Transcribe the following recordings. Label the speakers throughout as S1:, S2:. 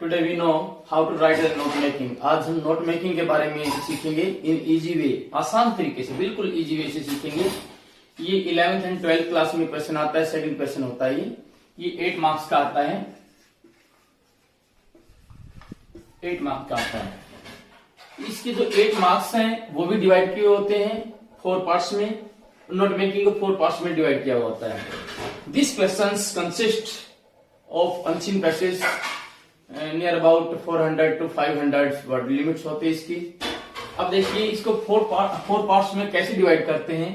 S1: Today we know how to write a note making. आज हम note making के बारे में सीखेंगे इन इजी वे, आसान तरीके से, बिल्कुल इजी वे से सीखेंगे। ये 11th एंड 12th क्लास में क्वेश्चन आता है, सेकंड क्वेश्चन होता है ये 8 मार्क्स का आता है, 8 मार्क्स का आता है। इसके जो 8 मार्क्स हैं वो भी डिवाइड किए होते हैं 4 पार्ट्स में। नोट मेकिंग को 4 पार्ट्स में डिवाइड किया हुआ होता है। This questions consist of unseen passage near about 400 to 500 word limits होते हैं इसकी। अब देखिए इसको 4 पार्ट्स में कैसे डिवाइड करते हैं।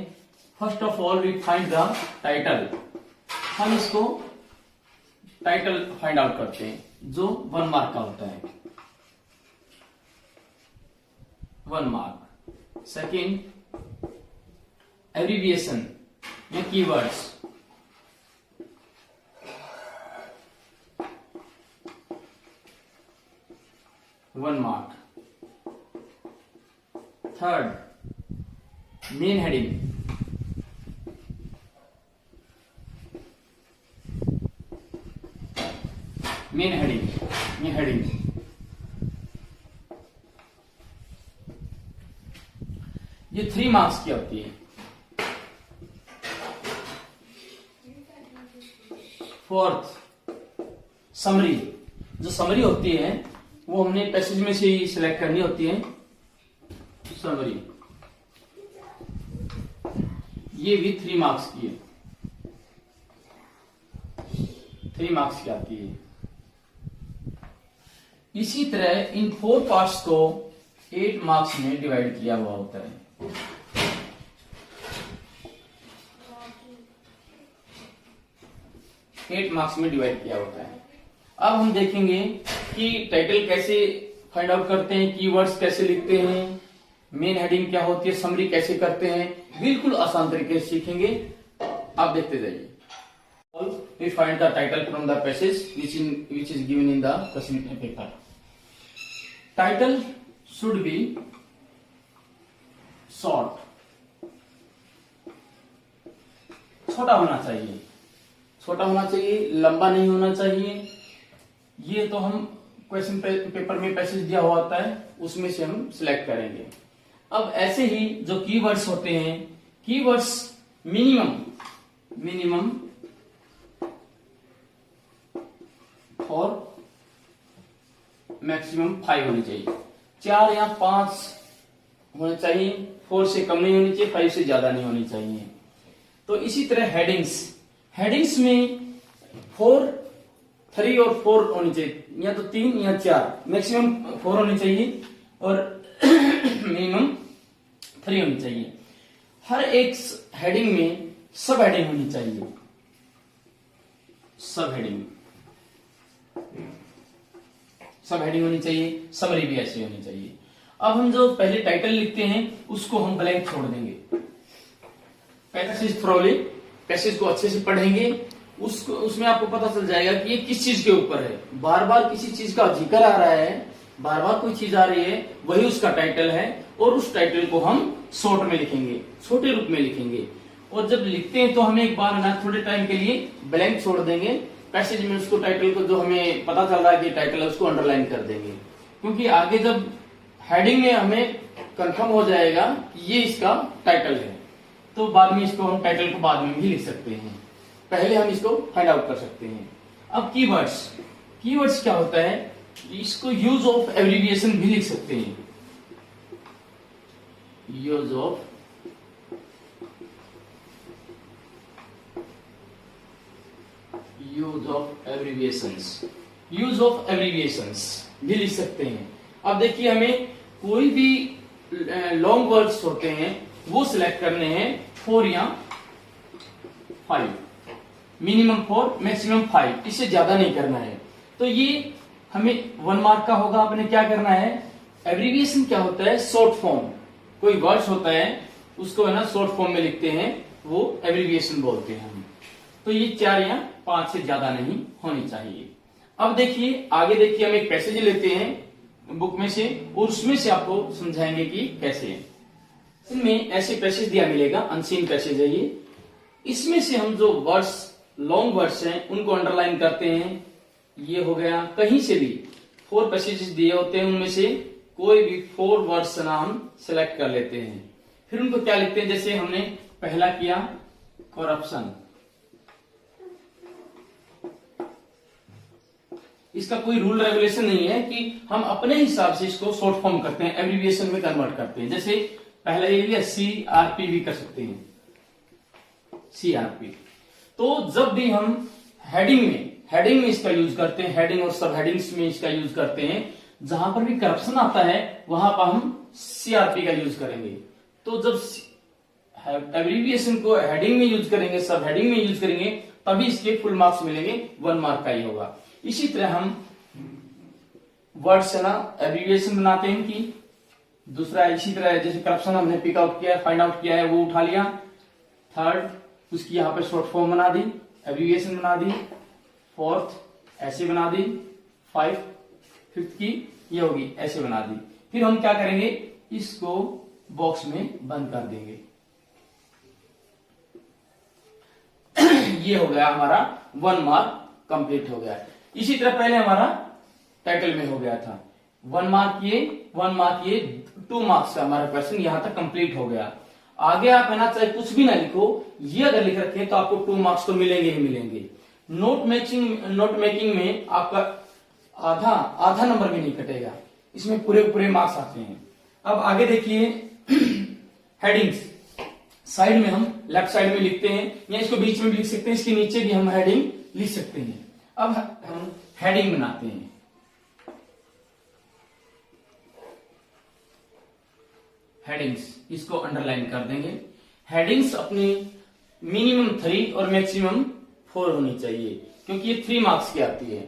S1: First of all we find the title. हम इसको टाइटल फाइंड आउट करते हैं जो 1 मार्क का होता है, 1 मार्क। सेकेंड एब्रिविएशन या keywords, one mark. Third main heading, main heading. ये 3 मार्क्स की होती है। फोर्थ समरी, जो समरी होती है वो हमने पैसेज में से ही सिलेक्ट करनी होती है। समरी ये भी 3 मार्क्स की है, 3 मार्क्स की आती है। इसी तरह इन 4 पार्ट्स को 8 मार्क्स में डिवाइड किया हुआ होता है। एट मार्क्स में डिवाइड किया होता है। अब हम देखेंगे कि टाइटल कैसे फाइंड आउट करते हैं, कीवर्ड्स कैसे लिखते हैं, मेन हेडिंग क्या होती है, समरी कैसे करते हैं, बिल्कुल आसान तरीके से सीखेंगे। आप देखते जाइए। We find the title from the passage which is given in the question paper. Title should be short, छोटा होना चाहिए, छोटा होना चाहिए, लंबा नहीं होना चाहिए। ये तो हम क्वेश्चन पेपर में पैसेज दिया हुआ होता है उसमें से हम सिलेक्ट करेंगे। अब ऐसे ही जो कीवर्ड्स होते हैं, कीवर्ड्स मिनिमम और मैक्सिमम 5 होनी चाहिए। 4 या 5 होने चाहिए, 4 से कम नहीं होनी चाहिए, 5 से ज्यादा नहीं होनी चाहिए। तो इसी तरह हेडिंग्स में 4, 3 और 4 होनी चाहिए, या तो 3 या 4, मैक्सिमम 4 होनी चाहिए और मिनिमम 3 होनी चाहिए। हर एक हेडिंग में सब हेडिंग होनी चाहिए, सब हेडिंग होनी चाहिए, समरी भी ऐसी होनी चाहिए। अब हम जो पहले टाइटल लिखते हैं उसको हम ब्लैंक छोड़ देंगे। पैसेज को अच्छे से पढ़ेंगे, उसमें आपको पता चल जाएगा कि ये किस चीज के ऊपर है। बार बार किसी चीज का जिक्र आ रहा है, बार बार कोई चीज आ रही है, वही उसका टाइटल है और उस टाइटल को हम शॉर्ट में लिखेंगे, छोटे रूप में लिखेंगे। और जब लिखते हैं तो हमें एक बार ना थोड़े टाइम के लिए ब्लैंक छोड़ देंगे पैसेज में, उसको टाइटल को जो हमें पता चल रहा है कि टाइटल है उसको अंडरलाइन कर देंगे, क्योंकि आगे जब हेडिंग में हमें कंफर्म हो जाएगा कि ये इसका टाइटल है, तो बाद में इसको हम टाइटल को बाद में भी लिख सकते हैं, पहले हम इसको फाइंड आउट कर सकते हैं। अब कीवर्ड्स क्या होता है, इसको यूज ऑफ एब्रिविएशन भी लिख सकते हैं। यूज ऑफ एब्रिविएशंस भी लिख सकते हैं। अब देखिए हमें कोई भी लॉन्ग वर्ड्स होते हैं वो सिलेक्ट करने हैं, 4 या 5, मिनिमम 4 मैक्सिमम 5, इससे ज्यादा नहीं करना है। तो ये हमें 1 मार्क का होगा। आपने क्या करना है, एब्रिविएशन क्या होता है, शॉर्ट फॉर्म, कोई वर्ड्स होता है उसको है ना शॉर्ट फॉर्म में लिखते हैं, वो एब्रिविएशन बोलते हैं हम। तो ये 4 या 5 से ज्यादा नहीं होनी चाहिए। अब देखिए आगे, देखिए हम एक पैसेज लेते हैं बुक में से और उसमें से आपको समझाएंगे कि कैसे। इनमें ऐसे पैसेज दिया मिलेगा, अनसीन पैसेज है ये। इसमें से हम जो वर्ड्स लॉन्ग वर्ड्स हैं उनको अंडरलाइन करते हैं। ये हो गया, कहीं से भी 4 पैसेजेस दिए होते हैं, उनमें से कोई भी 4 वर्ड्स का नाम सेलेक्ट कर लेते हैं। फिर उनको क्या लिखते हैं, जैसे हमने पहला किया करप्शन। इसका कोई रूल रेगुलेशन नहीं है कि हम अपने हिसाब से इसको शॉर्ट फॉर्म करते हैं, एब्रिविएशन में कन्वर्ट करते हैं। जैसे पहला ये लिया CRP भी कर सकते हैं, CRP। तो जब भी हम हेडिंग में इसका यूज करते हैं, हेडिंग और सब हेडिंग्स में इसका यूज करते हैं, जहां पर भी करप्शन आता है वहां पर हम CRP का यूज करेंगे। तो जब एब्रिविएशन को हेडिंग में यूज करेंगे, सब हेडिंग में यूज करेंगे, तभी इसके फुल मार्क्स मिलेंगे, 1 मार्क का ही होगा। इसी तरह हम वर्ड से ना एब्रिविएशन बनाते हैं कि दूसरा, इसी तरह जैसे करप्शन हमने पिक आउट किया, फाइंड आउट किया है, वो उठा लिया। थर्ड, उसकी यहां पर शॉर्ट फॉर्म बना दी, एब्रिविएशन बना दी। फोर्थ ऐसे बना दी, 5th की ये होगी ऐसे बना दी। फिर हम क्या करेंगे, इसको बॉक्स में बंद कर देंगे। ये हो गया हमारा 1 मार्क कंप्लीट हो गया। इसी तरह पहले हमारा टाइटल में हो गया था 1 मार्क ये 2 मार्क्स का हमारा क्वेश्चन यहां तक कंप्लीट हो गया। आगे आप है ना चाहे कुछ भी ना लिखो, ये अगर लिख रखे तो आपको 2 मार्क्स तो मिलेंगे ही मिलेंगे। नोट मेकिंग में आपका आधा नंबर भी नहीं कटेगा, इसमें पूरे मार्क्स आते हैं। अब आगे देखिए हेडिंग्स। साइड में हम लेफ्ट साइड में लिखते हैं, या इसको बीच में भी लिख सकते हैं, इसके नीचे भी हम हेडिंग लिख सकते हैं। अब हम हेडिंग बनाते हैं। हेडिंग्स, इसको अंडरलाइन कर देंगे। हेडिंग्स अपनी मिनिमम 3 और मैक्सिमम 4 होनी चाहिए, क्योंकि ये 3 मार्क्स की आती है।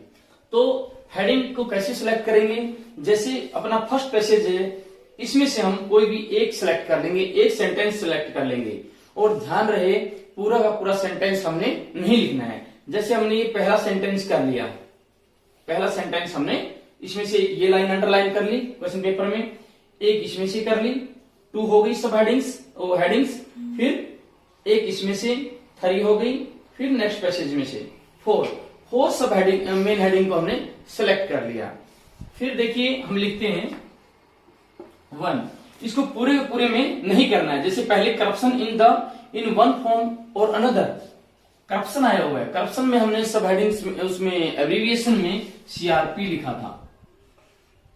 S1: तो हेडिंग को कैसे सिलेक्ट करेंगे, जैसे अपना फर्स्ट पैसेज है, इसमें से हम कोई भी एक सिलेक्ट कर लेंगे, एक सेंटेंस सिलेक्ट कर लेंगे। और ध्यान रहे पूरा का पूरा सेंटेंस हमने नहीं लिखना है। जैसे हमने ये पहला सेंटेंस कर लिया, पहला सेंटेंस हमने इसमें से ये लाइन अंडरलाइन कर ली क्वेश्चन पेपर में, एक इसमें से कर ली, 2 हो गई सब हेडिंग्स, फिर एक इसमें से 3 हो गई, फिर नेक्स्ट पैसेज में से 4 सब हेडिंग, मेन हेडिंग को हमने सेलेक्ट कर लिया। फिर देखिए हम लिखते हैं 1, इसको पूरे में नहीं करना है। जैसे पहले करप्शन इन वन फॉर्म और अनदर, करप्शन आया हुआ है, करप्शन में हमने सब हेडिंग्स उसमें एब्रिविएशन में CRP लिखा था।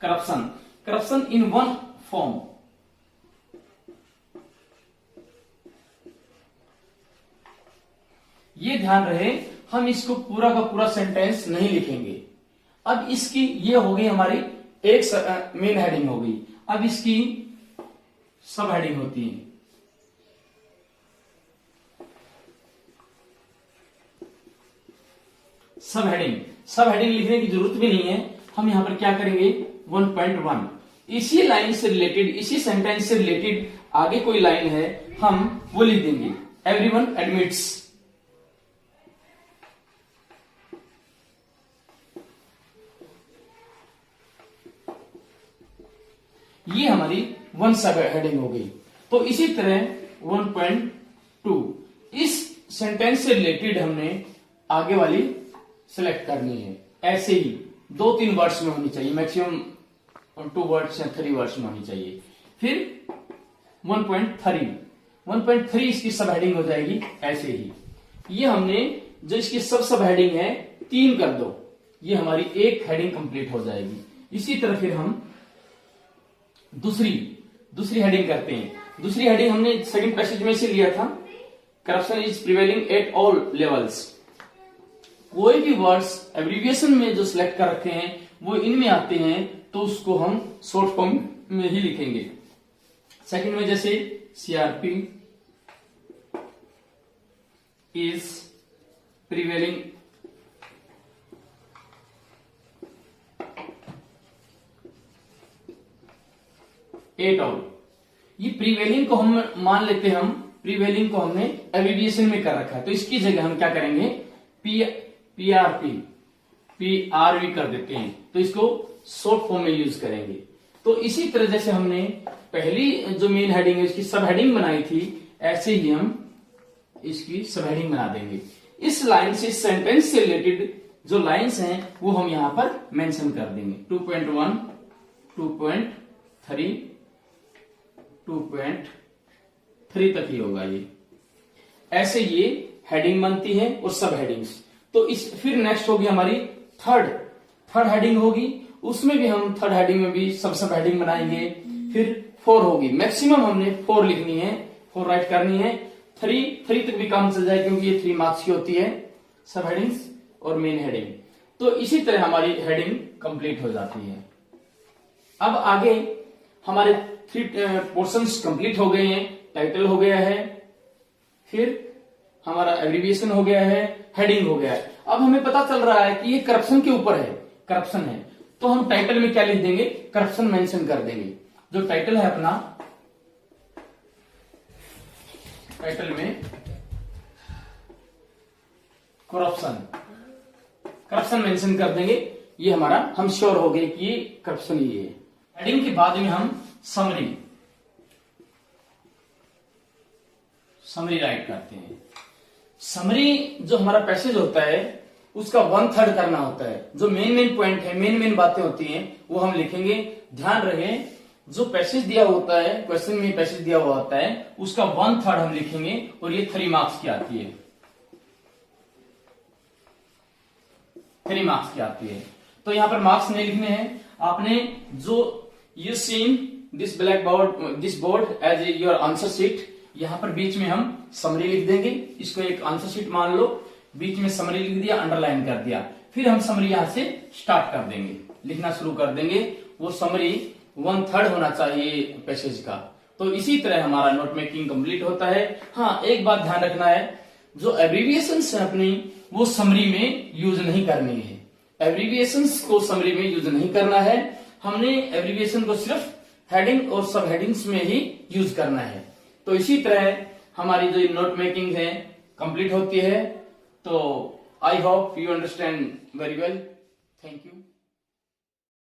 S1: करप्शन इन वन फॉर्म, ये ध्यान रहे हम इसको पूरा का पूरा सेंटेंस नहीं लिखेंगे। अब इसकी ये हो गई हमारी एक मेन हेडिंग हो गई, अब इसकी सब हेडिंग होती है। सब हेडिंग लिखने की जरूरत भी नहीं है। हम यहां पर क्या करेंगे, 1.1 इसी लाइन से रिलेटेड, इसी सेंटेंस से रिलेटेड आगे कोई लाइन है, हम वो लिख देंगे, एवरीवन एडमिट्स। ये हमारी 1 सब हेडिंग हो गई। तो इसी तरह 1.2 इस सेंटेंस से रिलेटेड हमने आगे वाली सिलेक्ट करनी है। ऐसे ही 2-3 वर्ड्स में होनी चाहिए, मैक्सिमम 2 वर्ड्स या 3 वर्ड्स में होनी चाहिए। फिर 1.3 इसकी सब हेडिंग हो जाएगी ऐसे ही। ये हमने जो इसकी सब हेडिंग है 3 कर दो, ये हमारी एक हेडिंग कंप्लीट हो जाएगी। इसी तरह फिर हम दूसरी हेडिंग करते हैं। दूसरी हेडिंग हमने सेकंड पैसेज में से लिया था, corruption is prevailing at all levels. कोई भी वर्ड्स एब्रिविएशन में जो सिलेक्ट कर रखे हैं वो इनमें आते हैं, तो उसको हम शॉर्ट फॉर्म में ही लिखेंगे। सेकंड में जैसे CRP is prevailing at all, ये प्रीवेलिंग को हम मान लेते हैं, हम प्रीवेलिंग को हमने एब्रिविएशन में कर रखा है, तो इसकी जगह हम क्या करेंगे, PRV कर देते हैं, तो इसको शॉर्ट फॉर्म में यूज करेंगे। तो इसी तरह जैसे हमने पहली जो मेन हेडिंग है इसकी सब हेडिंग बनाई थी, ऐसे ही हम इसकी सब हेडिंग बना देंगे। इस लाइन से, इस सेंटेंस से रिलेटेड जो लाइंस हैं वो हम यहां पर मेंशन कर देंगे। 2.1, 2.3, 2.3 तक ही होगा ये। ऐसे ये हेडिंग बनती है और सब हेडिंग्स। तो इस फिर नेक्स्ट होगी हमारी थर्ड हेडिंग होगी, उसमें भी हम थर्ड हेडिंग में भी सब हेडिंग बनाएंगे। फिर 4 होगी, मैक्सिमम हमने 4 लिखनी है, 4 राइट करनी है। 3 तक भी काम चल जाए क्योंकि ये 3 मार्क्स की होती है, सब हेडिंग्स और मेन हेडिंग। तो इसी तरह हमारी हेडिंग कंप्लीट हो जाती है। अब आगे हमारे 3 पोर्शंस कंप्लीट हो गए हैं। टाइटल हो गया है, फिर हमारा एब्रिविएशन हो गया है, हेडिंग हो गया है। अब हमें पता चल रहा है कि ये करप्शन के ऊपर है, करप्शन है, तो हम टाइटल में क्या लिख देंगे, करप्शन मेंशन कर देंगे। जो टाइटल है अपना, टाइटल में करप्शन मेंशन कर देंगे। ये हमारा, हम श्योर हो गए कि ये करप्शन ही है। हेडिंग के बाद में हम समरी राइट करते हैं। समरी जो हमारा पैसेज होता है उसका 1/3 करना होता है। जो मेन पॉइंट है, मेन बातें होती हैं वो हम लिखेंगे। ध्यान रहे, जो पैसेज दिया होता है, क्वेश्चन में पैसेज दिया हुआ होता है, उसका 1/3 हम लिखेंगे और ये 3 मार्क्स की आती है। 3 मार्क्स की आती है। तो यहां पर मार्क्स नहीं लिखने हैं आपने। जो you seen this board as your answer sheet, यहां पर बीच में हम समरी लिख देंगे। इसको एक आंसर शीट मान लो, बीच में समरी लिख दिया, अंडरलाइन कर दिया। फिर हम समरी यहां से स्टार्ट कर देंगे, लिखना शुरू कर देंगे। वो समरी 1/3 होना चाहिए पैसेज का। तो इसी तरह हमारा नोट मेकिंग कंप्लीट होता है। हाँ, एक बात ध्यान रखना है, जो एब्रिविएशंस है अपनी, वो समरी में यूज नहीं करनी है। एब्रिविएशंस को समरी में यूज नहीं करना है। हमने एब्रिविएशन को सिर्फ हेडिंग और सब हेडिंग्स में ही यूज करना है। तो इसी तरह हमारी जो नोट मेकिंग है कंप्लीट होती है। तो I hope you understand very well. Thank you.